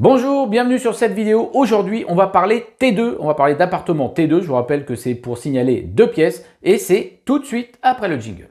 Bonjour, bienvenue sur cette vidéo. Aujourd'hui, on va parler T2, on va parler d'appartement T2. Je vous rappelle que c'est pour signaler 2 pièces et c'est tout de suite après le jingle.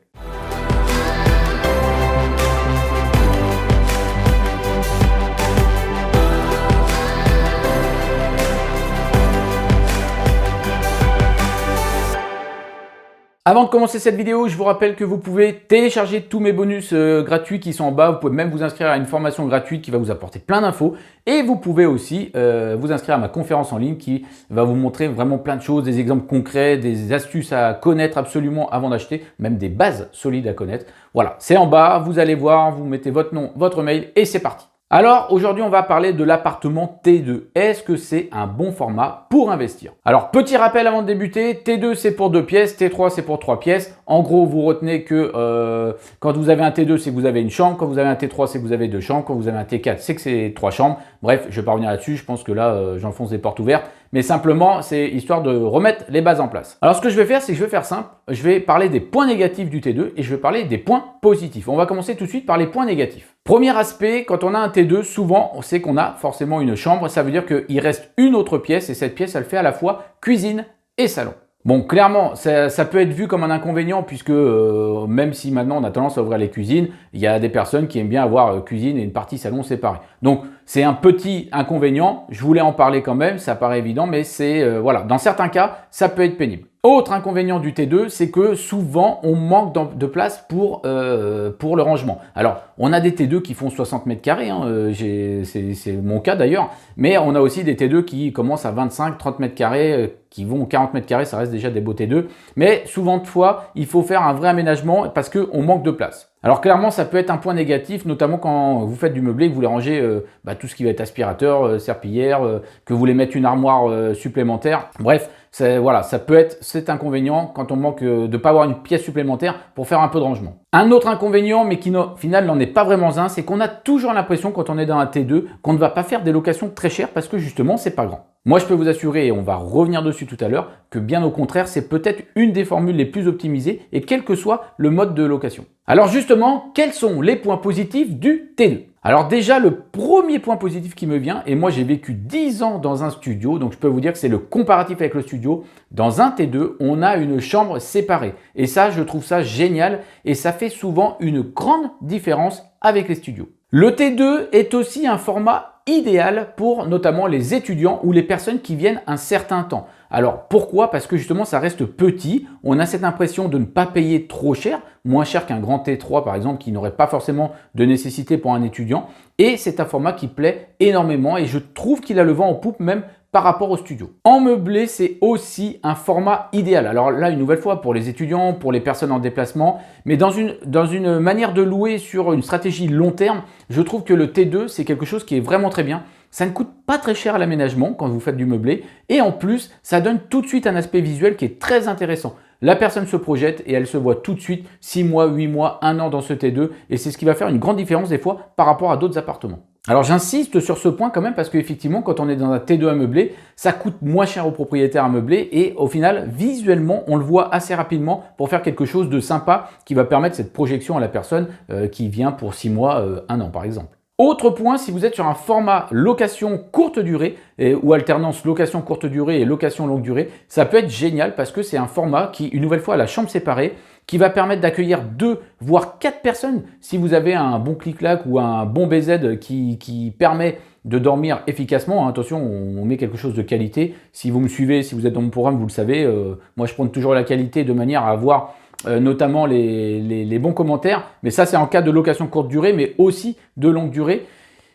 Avant de commencer cette vidéo, je vous rappelle que vous pouvez télécharger tous mes bonus gratuits qui sont en bas. Vous pouvez même vous inscrire à une formation gratuite qui va vous apporter plein d'infos. Et vous pouvez aussi vous inscrire à ma conférence en ligne qui va vous montrer vraiment plein de choses, des exemples concrets, des astuces à connaître absolument avant d'acheter, même des bases solides à connaître. Voilà, c'est en bas, vous allez voir, vous mettez votre nom, votre mail et c'est parti. Alors aujourd'hui on va parler de l'appartement T2. Est-ce que c'est un bon format pour investir? Alors petit rappel avant de débuter, T2 c'est pour 2 pièces, T3 c'est pour 3 pièces. En gros vous retenez que quand vous avez un T2 c'est que vous avez une chambre, quand vous avez un T3 c'est que vous avez 2 chambres, quand vous avez un T4 c'est que c'est 3 chambres. Bref, je ne vais pas revenir là-dessus, je pense que là j'enfonce des portes ouvertes. Mais simplement, c'est histoire de remettre les bases en place. Alors ce que je vais faire, c'est que je vais faire simple. Je vais parler des points négatifs du T2 et je vais parler des points positifs. On va commencer tout de suite par les points négatifs. Premier aspect, quand on a un T2, souvent, on sait qu'on a forcément une chambre. Ça veut dire qu'il reste une autre pièce et cette pièce, elle fait à la fois cuisine et salon. Bon, clairement, ça peut être vu comme un inconvénient puisque même si maintenant on a tendance à ouvrir les cuisines, il y a des personnes qui aiment bien avoir cuisine et une partie salon séparée. Donc, c'est un petit inconvénient. Je voulais en parler quand même, ça paraît évident, mais c'est voilà, dans certains cas, ça peut être pénible. Autre inconvénient du T2, c'est que souvent, on manque de place pour le rangement. Alors, on a des T2 qui font 60 mètres carrés, hein, c'est mon cas d'ailleurs, mais on a aussi des T2 qui commencent à 25-30 mètres carrés, qui vont 40 mètres carrés, ça reste déjà des beaux T2. Mais souvent de fois, il faut faire un vrai aménagement parce qu'on manque de place. Alors clairement, ça peut être un point négatif, notamment quand vous faites du meublé, que vous voulez ranger tout ce qui va être aspirateur, serpillière, que vous voulez mettre une armoire supplémentaire. Bref, voilà, ça peut être cet inconvénient quand on manque de ne pas avoir une pièce supplémentaire pour faire un peu de rangement. Un autre inconvénient, mais qui au final n'en est pas vraiment un, c'est qu'on a toujours l'impression quand on est dans un T2 qu'on ne va pas faire des locations très chères parce que justement, c'est pas grand. Moi, je peux vous assurer, et on va revenir dessus tout à l'heure, que bien au contraire, c'est peut-être une des formules les plus optimisées et quel que soit le mode de location. Alors justement, quels sont les points positifs du T2? Alors déjà, le premier point positif qui me vient, et moi j'ai vécu 10 ans dans un studio, donc je peux vous dire que c'est le comparatif avec le studio. Dans un T2, on a une chambre séparée. Et ça, je trouve ça génial et ça fait souvent une grande différence avec les studios. Le T2 est aussi un format idéal pour notamment les étudiants ou les personnes qui viennent un certain temps. Alors pourquoi? Parce que justement ça reste petit, on a cette impression de ne pas payer trop cher, moins cher qu'un grand T3 par exemple qui n'aurait pas forcément de nécessité pour un étudiant et c'est un format qui plaît énormément et je trouve qu'il a le vent en poupe même par rapport au studio. En meublé, c'est aussi un format idéal. Alors là, une nouvelle fois, pour les étudiants, pour les personnes en déplacement, mais dans une manière de louer sur une stratégie long terme, je trouve que le T2, c'est quelque chose qui est vraiment très bien. Ça ne coûte pas très cher à l'aménagement quand vous faites du meublé et en plus, ça donne tout de suite un aspect visuel qui est très intéressant. La personne se projette et elle se voit tout de suite 6 mois, 8 mois, 1 an dans ce T2 et c'est ce qui va faire une grande différence des fois par rapport à d'autres appartements. Alors j'insiste sur ce point quand même parce qu'effectivement quand on est dans un T2 à meubler, ça coûte moins cher aux propriétaires à meubler et au final visuellement on le voit assez rapidement pour faire quelque chose de sympa qui va permettre cette projection à la personne qui vient pour 6 mois, 1 an par exemple. Autre point, si vous êtes sur un format location courte durée ou alternance location courte durée et location longue durée, ça peut être génial parce que c'est un format qui, une nouvelle fois, a la chambre séparée, qui va permettre d'accueillir 2 voire 4 personnes. Si vous avez un bon clic-clac ou un bon BZ qui permet de dormir efficacement, hein, attention, on met quelque chose de qualité. Si vous me suivez, si vous êtes dans mon programme, vous le savez, moi je prends toujours la qualité de manière à avoir notamment les bons commentaires, mais ça c'est en cas de location courte durée, mais aussi de longue durée.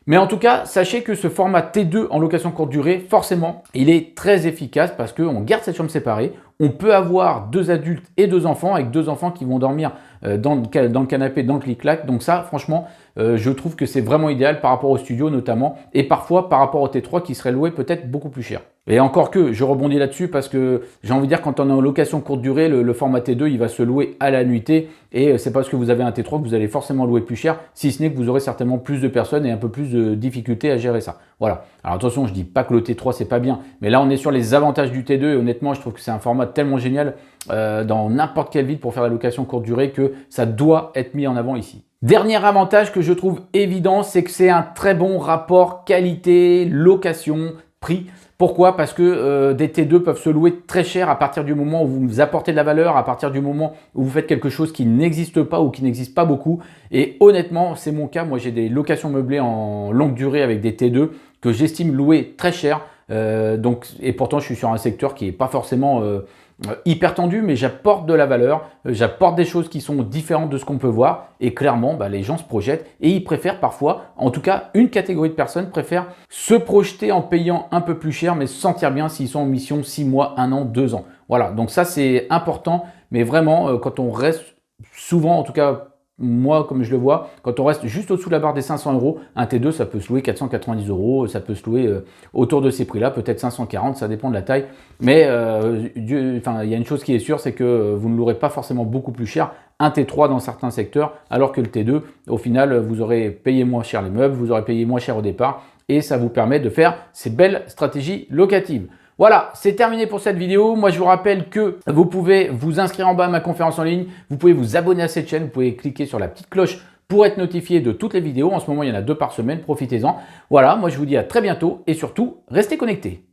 Mais en tout cas, sachez que ce format T2 en location courte durée, forcément, il est très efficace parce qu'on garde cette chambre séparée. On peut avoir 2 adultes et 2 enfants, avec 2 enfants qui vont dormir dans le canapé, dans le clic-clac. Donc ça, franchement, je trouve que c'est vraiment idéal par rapport au studio notamment, et parfois par rapport au T3 qui serait loué peut-être beaucoup plus cher. Et encore que, je rebondis là-dessus parce que j'ai envie de dire, quand on est en location courte durée, le format T2, il va se louer à la nuitée et c'est parce que vous avez un T3 que vous allez forcément louer plus cher, si ce n'est que vous aurez certainement plus de personnes et un peu plus de difficultés à gérer ça. Voilà. Alors attention, je dis pas que le T3 c'est pas bien, mais là on est sur les avantages du T2 et honnêtement, je trouve que c'est un format tellement génial dans n'importe quelle ville pour faire la location courte durée que ça doit être mis en avant ici. Dernier avantage que je trouve évident, c'est que c'est un très bon rapport qualité, location, prix. Pourquoi? Parce que des T2 peuvent se louer très cher à partir du moment où vous apportez de la valeur, à partir du moment où vous faites quelque chose qui n'existe pas ou qui n'existe pas beaucoup. Et honnêtement, c'est mon cas. Moi, j'ai des locations meublées en longue durée avec des T2 que j'estime louer très cher. Et pourtant, je suis sur un secteur qui n'est pas forcément hyper tendu, mais j'apporte de la valeur, j'apporte des choses qui sont différentes de ce qu'on peut voir et clairement les gens se projettent et ils préfèrent parfois, en tout cas une catégorie de personnes préfèrent se projeter en payant un peu plus cher mais se sentir bien s'ils sont en mission 6 mois, 1 an, 2 ans. Voilà, donc ça c'est important, mais vraiment quand on reste souvent, en tout cas moi, comme je le vois, quand on reste juste au-dessous de la barre des 500 €, un T2, ça peut se louer 490 €, ça peut se louer autour de ces prix-là, peut-être 540, ça dépend de la taille. Mais il y a une chose qui est sûre, c'est que vous ne louerez pas forcément beaucoup plus cher un T3 dans certains secteurs, alors que le T2, au final, vous aurez payé moins cher les meubles, vous aurez payé moins cher au départ, et ça vous permet de faire ces belles stratégies locatives. Voilà, c'est terminé pour cette vidéo. Moi, je vous rappelle que vous pouvez vous inscrire en bas à ma conférence en ligne. Vous pouvez vous abonner à cette chaîne. Vous pouvez cliquer sur la petite cloche pour être notifié de toutes les vidéos. En ce moment, il y en a 2 par semaine. Profitez-en. Voilà, moi, je vous dis à très bientôt et surtout, restez connectés.